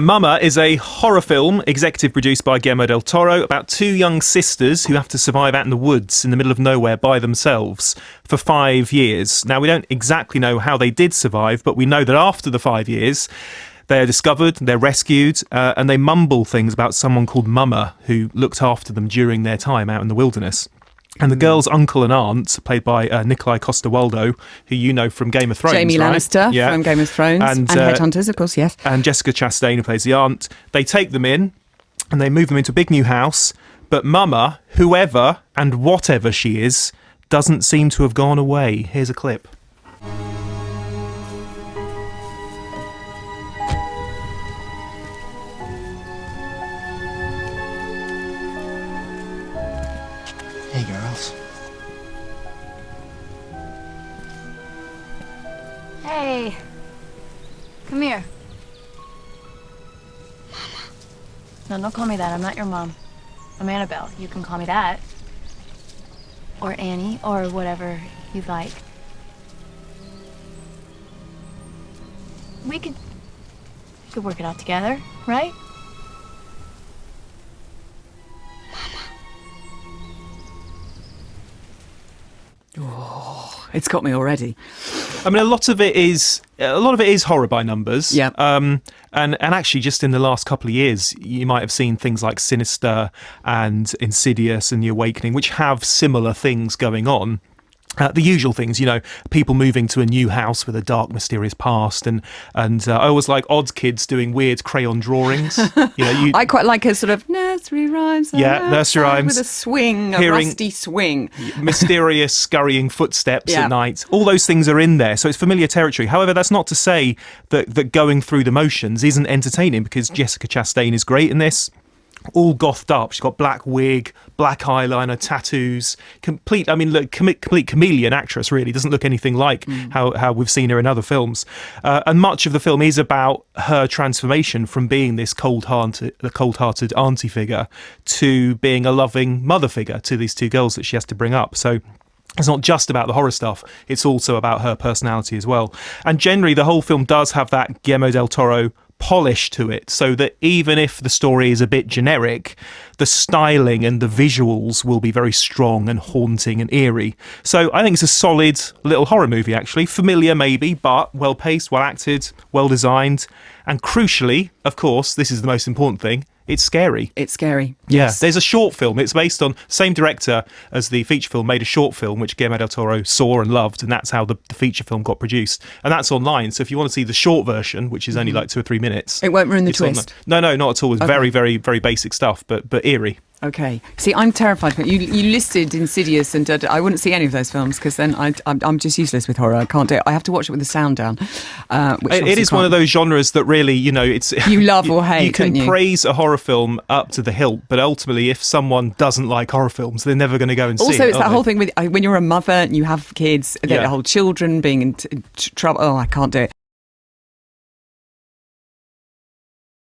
Mama is a horror film executive produced by Guillermo del Toro about two young sisters who have to survive out in the woods in the middle of nowhere by themselves for 5 years. Now, we don't exactly know how they did survive, but we know that after the 5 years, they're discovered, they're rescued, and they mumble things about someone called Mama who looked after them during their time out in the wilderness. And the girl's uncle and aunt, played by Nikolai Coster-Waldau, who you know from Game of Thrones, Jamie right? Lannister from Game of Thrones, and Headhunters, of course, yes. And Jessica Chastain, who plays the aunt. They take them in, and they move them into a big new house. But Mama, whoever and whatever she is, doesn't seem to have gone away. Here's a clip. Hey, girls. Hey. Come here. Mama. No, don't call me that. I'm not your mom. I'm Annabelle. You can call me that. Or Annie, or whatever you like. We could work it out together, right? It's got me already. I mean, a lot of it is horror by numbers. Yeah. And actually, just in the last couple of years, you might have seen things like Sinister and Insidious and The Awakening, which have similar things going on. The usual things, people moving to a new house with a dark, mysterious past, and I always like odd kids doing weird crayon drawings. I quite like a sort of nursery rhymes. Nursery rhymes with a swing, a rusty swing, mysterious scurrying footsteps Yeah. at night. All those things are in there, so it's familiar territory. However, that's not to say that going through the motions isn't entertaining, because Jessica Chastain is great in this. All gothed up. She's got black wig, black eyeliner, tattoos. Complete chameleon actress, really. Doesn't look anything like how we've seen her in other films. And much of the film is about her transformation from being this cold-hearted auntie figure to being a loving mother figure to these two girls that she has to bring up. So it's not just about the horror stuff, it's also about her personality as well. And generally, the whole film does have that Guillermo del Toro polish to it, so that even if the story is a bit generic, the styling and the visuals will be very strong and haunting and eerie. So I think it's a solid little horror movie, actually. Familiar maybe, but well paced, well acted, well designed, and crucially, of course, this is the most important thing, it's scary. It's scary. Yeah, Yes. there's a short film. It's based on same director as the feature film made a short film which Guillermo del Toro saw and loved, and that's how the feature film got produced. And that's online. So if you want to see the short version, which is only like 2 or 3 minutes, It won't ruin the it's on twist. No, not at all. It's Okay. very, very, very basic stuff, but eerie. Okay. See, I'm terrified. You listed Insidious, and I wouldn't see any of those films because then I'm just useless with horror. I can't do it. I have to watch it with the sound down. It is one of those genres that really, it's You love or hate, You can don't you? praise a horror film up to the hilt, but ultimately, if someone doesn't like horror films, they're never going to go and see it. Also, it's that are whole they? thing with when you're a mother and you have kids, the Yeah. whole children being in trouble. Oh, I can't do it.